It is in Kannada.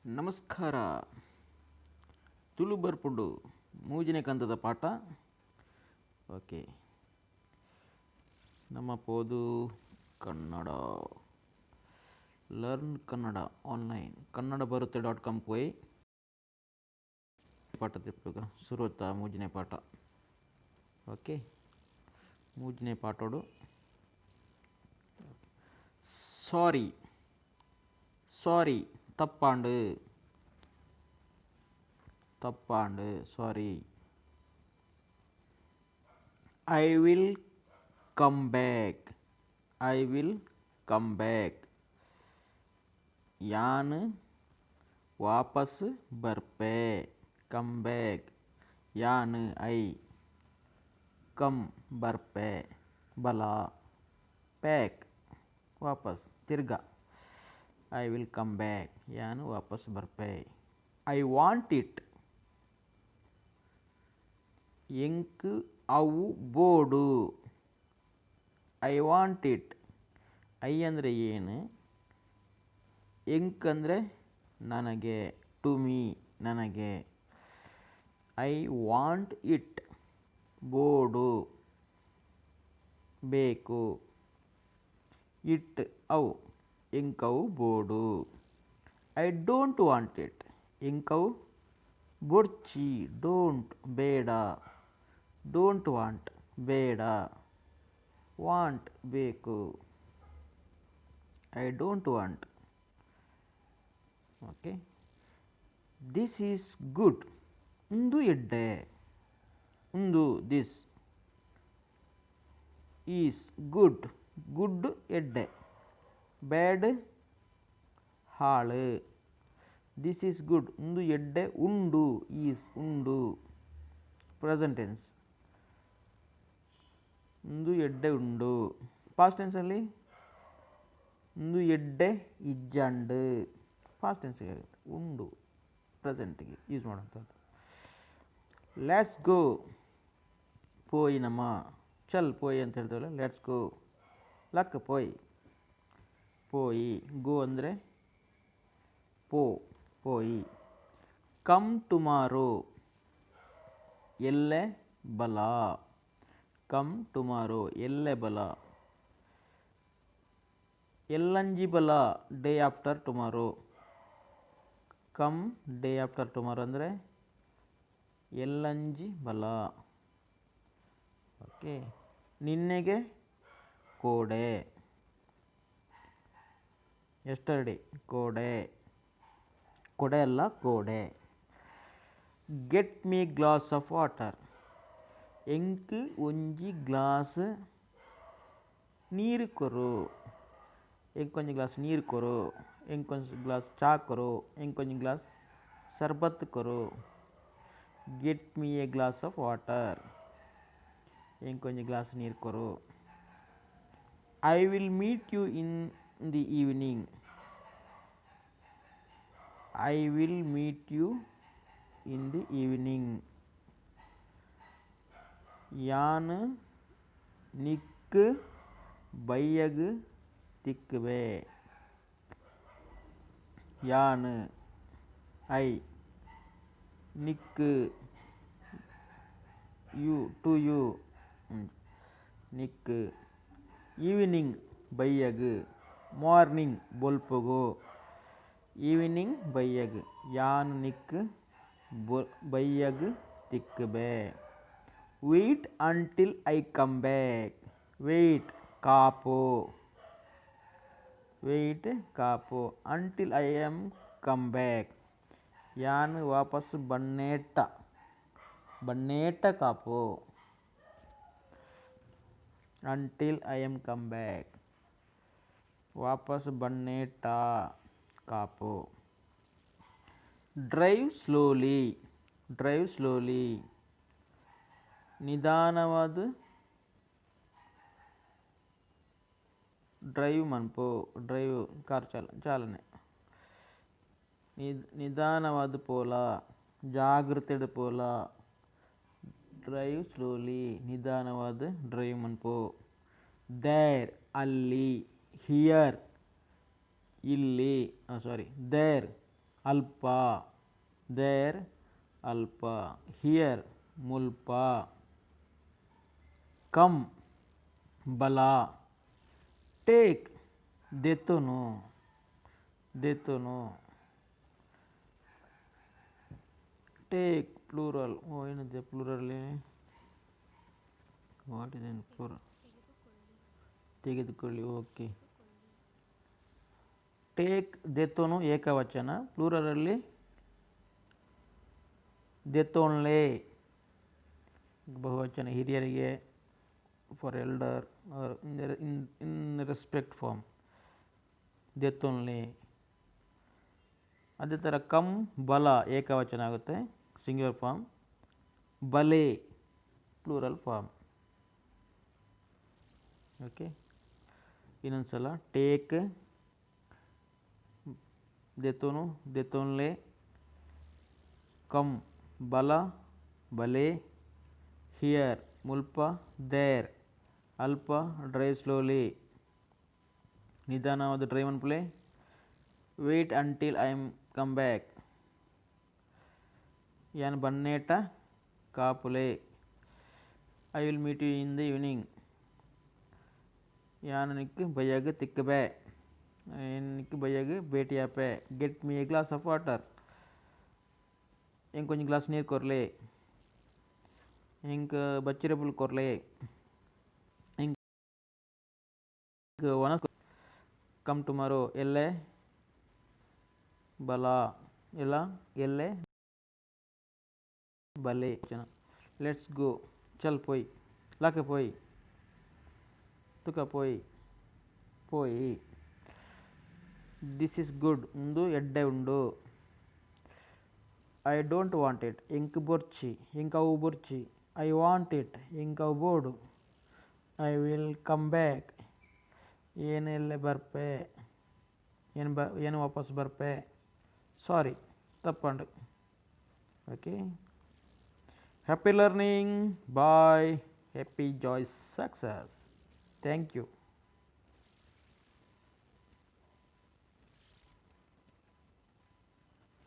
ನಮಸ್ಕಾರ. ತುಳು ಬರ್ಪುಡು ಮೂಜನೇ ಕಂತದ ಪಾಠ. ಓಕೆ, ನಮ್ಮ ಪೋದು ಕನ್ನಡ ಲರ್ನ್ ಕನ್ನಡ ಆನ್ಲೈನ್ ಕನ್ನಡ ಬರುತ್ತೆ .com ಹೋಯ್ ಪಾಠ ತಿಪ್ಪುಗ ಶುರುತ್ತಾ ಮೂಜನೇ ಪಾಠ. ಓಕೆ, ಮೂಜನೇ ಪಾಠೋಡು ಸಾರಿ ಸಾರಿ ತಪ್ಪಾಂಡು sorry. I will come back ಯಾನ್ ವಾಪಸ್ ಬರ್ಪೆ. ಕಮ್ ಬ್ಯಾಕ್ ಯಾನ್ ಐ ಕಮ್ ಬರ್ಪೆ ಬಲ ಪ್ಯಾಕ್ ವಾಪಸ್ ತಿರ್ಗ. ಐ ವಿಲ್ ಕಮ್ ಬ್ಯಾಕ್ ಯಾನ್ ವಾಪಸ್ ಬರ್ಪೆ. ಐ ವಾಂಟ್ ಇಟ್ ಎಂಕ್ ಅವು ಬೋಡು. ಐ ವಾಂಟ್ ಇಟ್ ಐ ಅಂದರೆ ಏನು, ಎಂಕ್ ಅಂದರೆ ನನಗೆ, ಟು ಮೀ ನನಗೆ. ಐ ವಾಂಟ್ ಇಟ್ ಬೋಡು ಬೇಕು. ಇಟ್ ಅವು ಎಂಕವು ಬೋಡು. ಐ ಡೋಂಟ್ ವಾಂಟ್ ಇಟ್ ಎಂಕವು ಬೊಡ್ಚಿ. ಡೋಂಟ್ ಬೇಡ. ಡೋಂಟ್ ವಾಂಟ್ ಬೇಡ. ವಾಂಟ್ ಬೇಕು. I don't want. Okay, this is good ಉಂದು ಎಡ್ಡೆ. ಉಂದು ದಿಸ್ ಈಸ್ ಗುಡ್ ಗುಡ್ ಎಡ್ಡೆ. ಬ್ಯಾಡ್ ಹಾಳು. ದಿಸ್ ಈಸ್ ಗುಡ್ ಉಂದು ಎಡ್ಡೆ ಉಂಡು. ಈಸ್ ಉಂಡು ಪ್ರೆಸೆಂಟ್ ಟೆನ್ಸ್. ಉಂದು ಎಡ್ಡೆ ಉಂಡು. ಪಾಸ್ಟ್ ಟೆನ್ಸಲ್ಲಿ ಉಂದು ಎಡ್ಡೆ ಇಜ್ಜಂಡು. ಪಾಸ್ಟ್ ಟೆನ್ಸ್ಗೆ ಆಗುತ್ತೆ. ಉಂಡು ಪ್ರೆಸೆಂಟ್ಗೆ ಯೂಸ್ ಮಾಡೋಂಥದ್ದು. ಲೆಟ್ಸ್ ಗೋ ಪೋಯಿ ನಮ್ಮ. ಚಲ್ ಪೋಯಿ ಅಂತ ಹೇಳ್ತೇವಲ್ಲ, ಲೆಟ್ಸ್ ಗೋ. ಲಕ್ ಪೋಯ್ ಪೋಯಿ. ಗೋ ಅಂದರೆ ಪೋಯಿ. ಕಮ್ ಟುಮಾರೋ ಎಲ್ಲೆ ಬಲ. ಕಮ್ ಟುಮಾರೋ ಎಲ್ಲೆ ಬಲ. ಎಲ್ಲಂಜಿ ಬಲ day after tomorrow. Come day after tomorrow ಅಂದರೆ ಎಲ್ಲಂಜಿ ಬಲ. ಓಕೆ, ನಿನ್ನೆಗೆ ಕೋಡೆ. ಎಸ್ಟರ್ಡೇ ಕೋಡೆ. ಕೊಡೆ ಅಲ್ಲ ಕೋಡೆ. Get me glass of water ಎಂಕ್ ಒಂಜಿ ಗ್ಲಾಸ್ ನೀರು ಕೊರು. ಎಂಕೊಂಜಿ ಗ್ಲಾಸ್ ನೀರು ಕೊರು. ಎಂಕೊಂಜಿ ಗ್ಲಾಸ್ ಚಾ ಕೊರು. ಎಂಕೊಂಜಿ ಗ್ಲಾಸ್ ಸರ್ಬತ್ ಕೊರು. Get me a glass of water ಎಂಕೊಂಜಿ ಗ್ಲಾಸ್ ನೀರು ಕೊರು. I will meet you in the evening. I will meet you in the evening ಯಾನ್ ನಿಕ್ ಬಯ್ಯಗ್ ತಿಕ್ಕುವೆ. ಯಾನ್ ಐ ನಿಕ್ ಯು ಟು ಯು ನಿಕ್. ಈವ್ನಿಂಗ್ ಬಯ್ಯಗ್ ಮಾರ್ನಿಂಗ್ ಬೊಲ್ಪುಗು. ಈವ್ನಿಂಗ್ ಬಯ್ಯಗ್ ಯಾನ್ ನಿಕ್ ಬಯ್ಯಗ್ ತಿಕ್ಕುವೆ. Wait until I come back. Wait ಕಾಪು. ವೆಯ್ಟ್ ಕಾಪು. Until I am come back ಯಾನ್ ವಾಪಸ್ ಬನ್ನೇಟ. ಬನ್ನೇಟ ಕಾಪು. Until I am come back ವಾಪಸ್ ಬನ್ನೇಟ ಕಾಪು. Drive slowly. ಡ್ರೈವ್ ಸ್ಲೋಲಿ ನಿಧಾನವಾದ ಡ್ರೈವ್ ಮನ್ಪು. ಡ್ರೈವ್ ಕಾರ್ ಚಾಲನೆ. ನಿಧಾನವಾದ ಪೋಲ, ಜಾಗ್ರತೆಡ್ ಪೋಲ. ಡ್ರೈವ್ ಸ್ಲೋಲಿ ನಿಧಾನವಾದ ಡ್ರೈವ್ ಮನ್ಪು. ದೇರ್ ಅಲ್ಲಿ. ಹಿಯರ್ ಇಲ್ಲಿ. ದೇರ್ ಅಲ್ಪ, ದೇರ್ ಅಲ್ಪ, ಹಿಯರ್ ಮುಲ್ಪ, ಕಮ್ ಬಲ, ಟೇಕ್ ದೆತ್ತುನು, ದೆತ್ತುನು, ಟೇಕ್ ಪ್ಲೂರಲ್, ಏನಿದೆ ಪ್ಲೂರಲ್ಲಿ, ವಾಟ್ ಇಸ್ ಇನ್ ಪ್ಲೂರಲ್, ತೆಗೆದುಕೊಳ್ಳಿ, ಓಕೆ. ಟೇಕ್ ದೆತ್ತೋನು ಏಕವಚನ, ಪ್ಲೂರಲಲ್ಲಿ ದೆತ್ತೋನ್ಲೆ ಬಹುವಚನ, ಹಿರಿಯರಿಗೆ, for elder are in respect form, ದೆತ್ತೋನ್ಲೆ. ಅದೇ ಥರ ಕಮ್ ಬಲ ಏಕವಚನ ಆಗುತ್ತೆ, ಸಿಂಗ್ಯುಲರ್ ಫಾರ್ಮ್, ಬಲೆ ಪ್ಲೂರಲ್ ಫಾರ್ಮ್. ಓಕೆ, ಇನ್ನೊಂದು ಸಲ ಟೇಕ್ ದೆತ್ತೋನು ದೆತ್ತೋನ್ಲೆ, ಕಮ್ ಬಲ ಬಲೆ, ಹಿಯರ್ ಮುಲ್ಪ, ದೇರ್ ಅಲ್ಪ, ಡ್ರೈವ್ ಸ್ಲೋಲಿ ನಿಧಾನವಾದ drive on play, wait until I am come back, ಯಾನ್ ಬನ್ನೇಟ ಕಾಪುಲೆ, I will meet you in the evening, ಯಾನ್ ನಿಕ್ಕು ಬಯ್ಯಾಗ ತಿಕ್ಕಬೇ, எனக்கு பையகு பேட்டியாப்பே, get me a glass of water, எனக்கு கொஞ்சம் கிளாஸ் நீர் ಕೊರ್ಲೆ, எனக்கு ಬಚ್ಚಿರಬುಲ್ ಕೊರ್ಲೆ, எனக்கு ವನಸ್, ಕಮ್ ಟುಮಾರೋ, ಎಲ್ಲೆ ಬಲ, ಎಲ್ಲ ಎಲ್ಲೆ ಬಲೆ, ಲೆಟ್ಸ್ ಗೋ, ಚಲ್ ಪೋಯ್, ಲಾಕೆ ಪೋಯ್, ತುಕ ಪೋಯ್, ಪೋಯ್, ದಿಸ್ ಇಸ್ ಗುಡ್, ಮುಂದು ಎಡ್ಡೆ ಉಂಡು, ಐ ಡೋಂಟ್ ವಾಂಟ್ ಇಟ್, ಇಂಕ್ ಬೊರ್ಚಿ, ಇಂಕ್ ಅವು ಬೊರ್ಚಿ, ಐ ವಾಂಟ್ ಇಟ್, ಇಂಕ್ ಅವು ಬೋಡು, ಐ ವಿಲ್ ಕಮ್ ಬ್ಯಾಕ್, ಏನೆಲ್ಲೆ ಬರ್ಪೆ, ಏನು ವಾಪಸ್ ಬರ್ಪೆ, ಸಾರಿ ತಪ್ಪಂಡು. Okay, happy learning, bye, happy joy success, thank you.